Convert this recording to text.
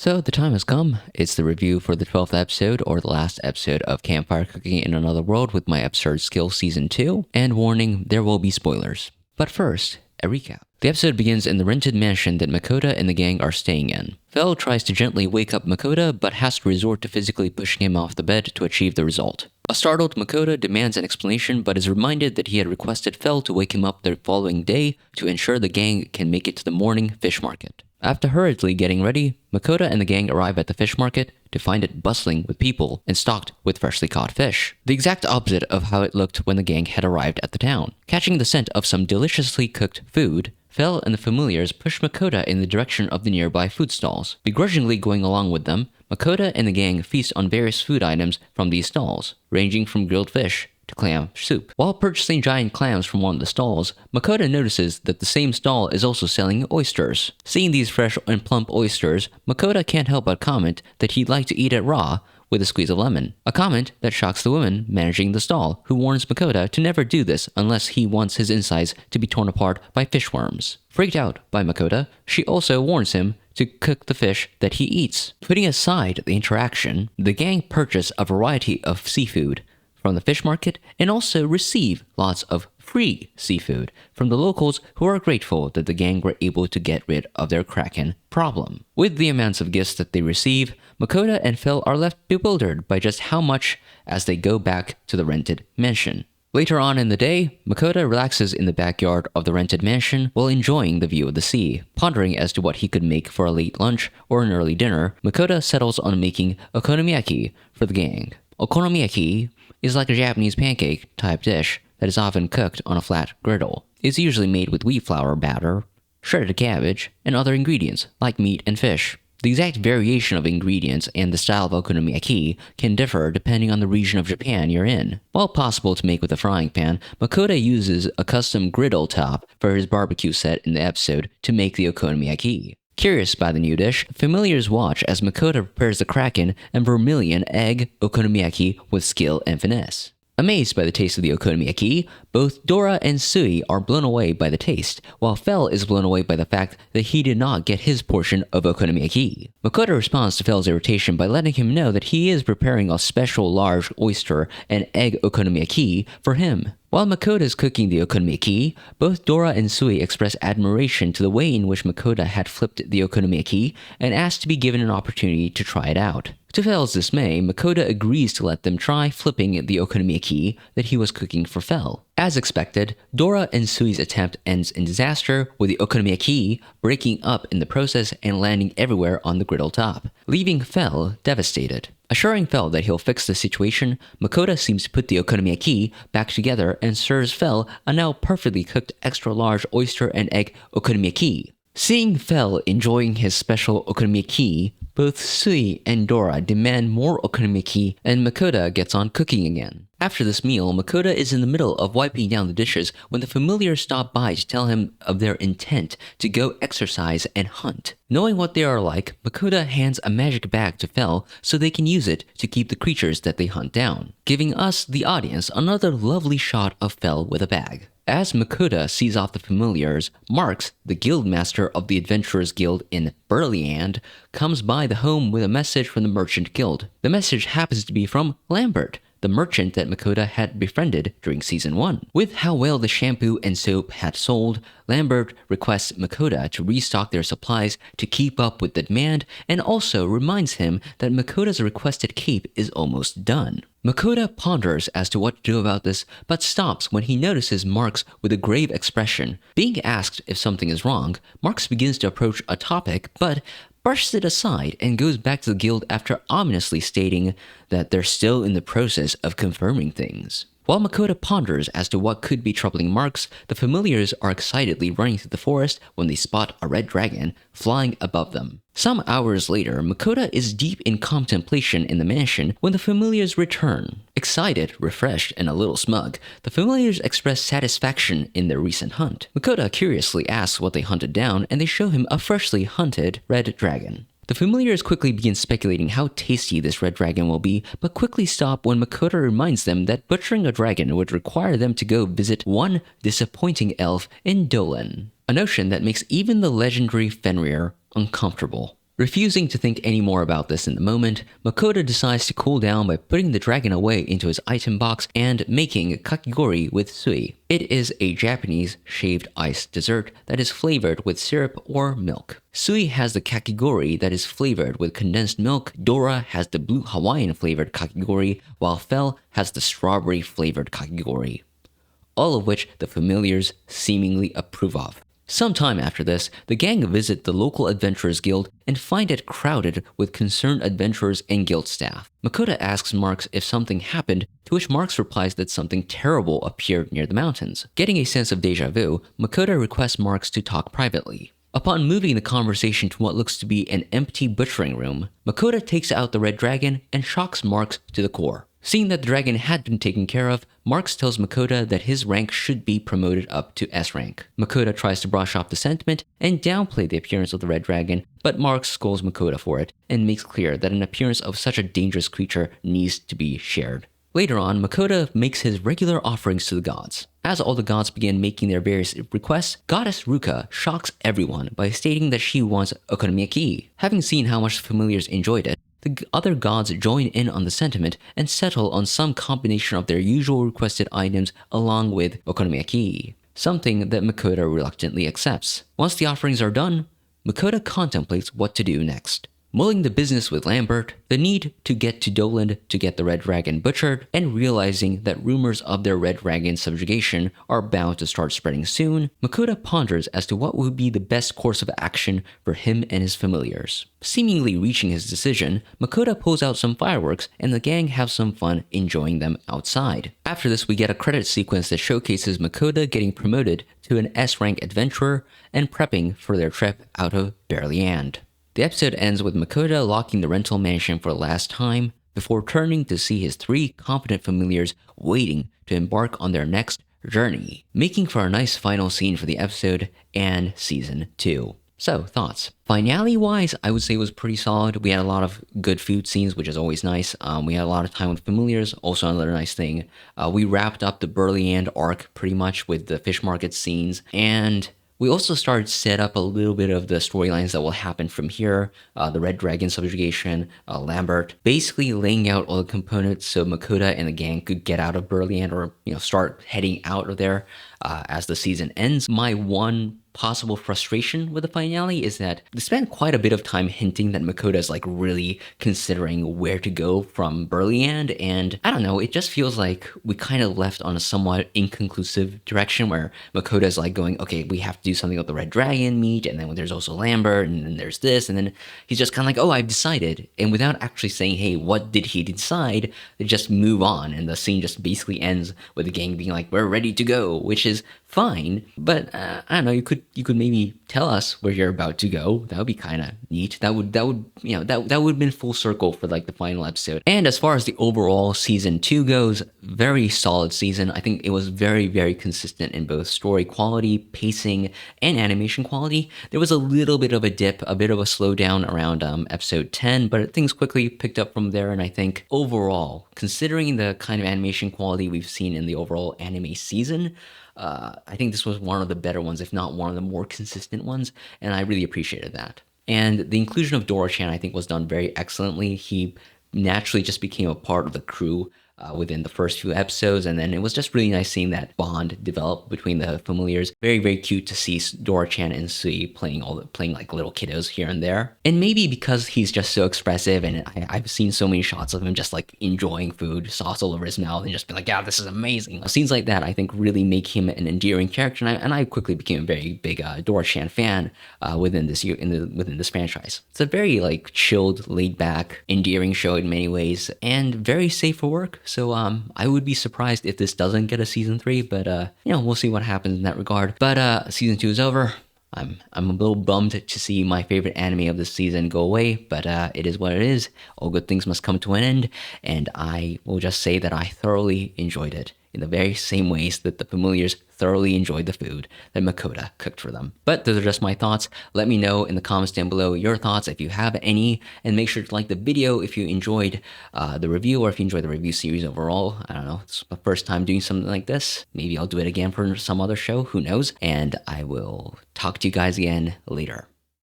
So the time has come. It's the review for the 12th episode, or the last episode of Campfire Cooking in Another World with my absurd skill season 2. And warning, there will be spoilers. But first, a recap. The episode begins in the rented mansion that Makoto and the gang are staying in. Fel tries to gently wake up Makoto, but has to resort to physically pushing him off the bed to achieve the result. A startled Makoto demands an explanation, but is reminded that he had requested Fel to wake him up the following day to ensure the gang can make it to the morning fish market. After hurriedly getting ready, Makoto and the gang arrive at the fish market to find it bustling with people and stocked with freshly caught fish. The exact opposite of how it looked when the gang had arrived at the town. Catching the scent of some deliciously cooked food, Fel and the familiars push Makoto in the direction of the nearby food stalls. Begrudgingly going along with them, Makoto and the gang feast on various food items from these stalls, ranging from grilled fish to clam soup. While purchasing giant clams from one of the stalls, Makoto notices that the same stall is also selling oysters. Seeing these fresh and plump oysters, Makoto can't help but comment that he'd like to eat it raw with a squeeze of lemon. A comment that shocks the woman managing the stall, who warns Makoto to never do this unless he wants his insides to be torn apart by fishworms. Freaked out by Makoto, she also warns him to cook the fish that he eats. Putting aside the interaction, the gang purchase a variety of seafood from the fish market and also receive lots of free seafood from the locals, who are grateful that the gang were able to get rid of their kraken problem. With the amounts of gifts that they receive, Makoto and Fel are left bewildered by just how much as they go back to the rented mansion. Later on in the day, Makoto relaxes in the backyard of the rented mansion while enjoying the view of the sea. Pondering as to what he could make for a late lunch or an early dinner, Makoto settles on making Okonomiyaki for the gang. Okonomiyaki is like a Japanese pancake type dish that is often cooked on a flat griddle. It's usually made with wheat flour batter, shredded cabbage, and other ingredients like meat and fish. The exact variation of ingredients and the style of okonomiyaki can differ depending on the region of Japan you're in. While possible to make with a frying pan, Makoto uses a custom griddle top for his barbecue set in the episode to make the okonomiyaki. Curious by the new dish, familiars watch as Makoto prepares the kraken and vermilion egg okonomiyaki with skill and finesse. Amazed by the taste of the okonomiyaki, both Dora and Sui are blown away by the taste, while Fel is blown away by the fact that he did not get his portion of okonomiyaki. Makoto responds to Fel's irritation by letting him know that he is preparing a special large oyster and egg okonomiyaki for him. While Makoto is cooking the okonomiyaki, both Dora and Sui express admiration to the way in which Makoto had flipped the okonomiyaki and asked to be given an opportunity to try it out. To Fel's dismay, Makoto agrees to let them try flipping the okonomiyaki that he was cooking for Fel. As expected, Dora and Sui's attempt ends in disaster, with the okonomiyaki breaking up in the process and landing everywhere on the griddle top, leaving Fel devastated. Assuring Fel that he'll fix the situation, Makoto seems to put the okonomiyaki back together and serves Fel a now perfectly cooked extra large oyster and egg okonomiyaki. Seeing Fel enjoying his special okonomiyaki, both Sui and Dora demand more okonomiyaki, and Makoto gets on cooking again. After this meal, Makoto is in the middle of wiping down the dishes when the familiars stop by to tell him of their intent to go exercise and hunt. Knowing what they are like, Makoto hands a magic bag to Fel so they can use it to keep the creatures that they hunt down, giving us, the audience, another lovely shot of Fel with a bag. As Makoto sees off the familiars, Marks, the guild master of the Adventurers Guild in Burleyand, comes by the home with a message from the Merchant Guild. The message happens to be from Lambert, the merchant that Makoto had befriended during Season 1. With how well the shampoo and soap had sold, Lambert requests Makoto to restock their supplies to keep up with the demand, and also reminds him that Makoto's requested cape is almost done. Makoto ponders as to what to do about this, but stops when he notices Marks with a grave expression. Being asked if something is wrong, Marks begins to approach a topic, but brushes it aside and goes back to the guild after ominously stating that they're still in the process of confirming things. While Makoto ponders as to what could be troubling Marks, the familiars are excitedly running through the forest when they spot a red dragon flying above them. Some hours later, Makoto is deep in contemplation in the mansion when the familiars return. Excited, refreshed, and a little smug, the familiars express satisfaction in their recent hunt. Makoto curiously asks what they hunted down, and they show him a freshly hunted red dragon. The familiars quickly begin speculating how tasty this red dragon will be, but quickly stop when Makoto reminds them that butchering a dragon would require them to go visit one disappointing elf in Dolan. A notion that makes even the legendary Fenrir uncomfortable. Refusing to think any more about this in the moment, Makoto decides to cool down by putting the dragon away into his item box and making kakigori with sui. It is a Japanese shaved ice dessert that is flavored with syrup or milk. Sui has the kakigori that is flavored with condensed milk, Dora has the blue Hawaiian flavored kakigori, while Fel has the strawberry flavored kakigori. All of which the familiars seemingly approve of. Sometime after this, the gang visit the local adventurers guild and find it crowded with concerned adventurers and guild staff. Makoto asks Marks if something happened, to which Marks replies that something terrible appeared near the mountains. Getting a sense of deja vu, Makoto requests Marks to talk privately. Upon moving the conversation to what looks to be an empty butchering room, Makoto takes out the red dragon and shocks Marks to the core. Seeing that the dragon had been taken care of, Marks tells Makoto that his rank should be promoted up to S rank. Makoto tries to brush off the sentiment and downplay the appearance of the red dragon, but Marks scolds Makoto for it and makes clear that an appearance of such a dangerous creature needs to be shared. Later on, Makoto makes his regular offerings to the gods. As all the gods begin making their various requests, Goddess Ruka shocks everyone by stating that she wants Okonomiyaki. Having seen how much the familiars enjoyed it, the other gods join in on the sentiment and settle on some combination of their usual requested items along with Okonomiyaki, something that Makoto reluctantly accepts. Once the offerings are done, Makoto contemplates what to do next. Mulling the business with Lambert, the need to get to Doland to get the Red Dragon butchered, and realizing that rumors of their Red Dragon subjugation are bound to start spreading soon, Makoto ponders as to what would be the best course of action for him and his familiars. Seemingly reaching his decision, Makoto pulls out some fireworks and the gang have some fun enjoying them outside. After this, we get a credit sequence that showcases Makoto getting promoted to an S-rank adventurer and prepping for their trip out of Berliand. The episode ends with Makoto locking the rental mansion for the last time before turning to see his 3 confident familiars waiting to embark on their next journey, making for a nice final scene for the episode and season 2. So, thoughts? Finale-wise, I would say it was pretty solid. We had a lot of good food scenes, which is always nice. We had a lot of time with familiars, also another nice thing. We wrapped up the Berliand arc pretty much with the fish market scenes, and we also started to set up a little bit of the storylines that will happen from here, the Red Dragon subjugation, Lambert, basically laying out all the components so Makoto and the gang could get out of Berliand or start heading out of there as the season ends. My one possible frustration with the finale is that they spent quite a bit of time hinting that Makoto is like really considering where to go from Berliand, and I don't know, it just feels like we kind of left on a somewhat inconclusive direction where Makoto is like going, okay, we have to do something with the Red Dragon meat, and then there's also Lambert, and then there's this, and then he's just kind of like, oh, I've decided, and without actually saying, hey, what did he decide, they just move on, and the scene just basically ends with the gang being like, we're ready to go, which is fine, but I don't know, you could maybe tell us where you're about to go. That would be kind of neat. That would have been full circle for like the final episode. And as far as the overall season 2 goes, very solid season. I think it was very, very consistent in both story quality, pacing, and animation quality. There was a little bit of a dip, a bit of a slowdown around episode 10, but things quickly picked up from there. And I think overall, considering the kind of animation quality we've seen in the overall anime season, I think this was one of the better ones, if not one of the more consistent ones, and I really appreciated that. And the inclusion of Dora-chan, I think, was done very excellently. He naturally just became a part of the crew within the first few episodes, and then it was just really nice seeing that bond develop between the familiars. Very, very cute to see Dora-chan and Sui playing like little kiddos here and there. And maybe because he's just so expressive, and I've seen so many shots of him just like enjoying food, sauce all over his mouth, and just being like, yeah, this is amazing. Scenes like that, I think, really make him an endearing character, and I quickly became a very big Dora-chan fan within this franchise. It's a very like chilled, laid back, endearing show in many ways, and very safe for work. So I would be surprised if this doesn't get a season 3, but we'll see what happens in that regard. But season 2 is over. I'm a little bummed to see my favorite anime of this season go away, but it is what it is. All good things must come to an end, and I will just say that I thoroughly enjoyed it in the very same ways that the familiars thoroughly enjoyed the food that Makoto cooked for them. But those are just my thoughts. Let me know in the comments down below your thoughts if you have any, and make sure to like the video if you enjoyed the review, or if you enjoyed the review series overall. I don't know, it's my first time doing something like this. Maybe I'll do it again for some other show, who knows? And I will talk to you guys again later.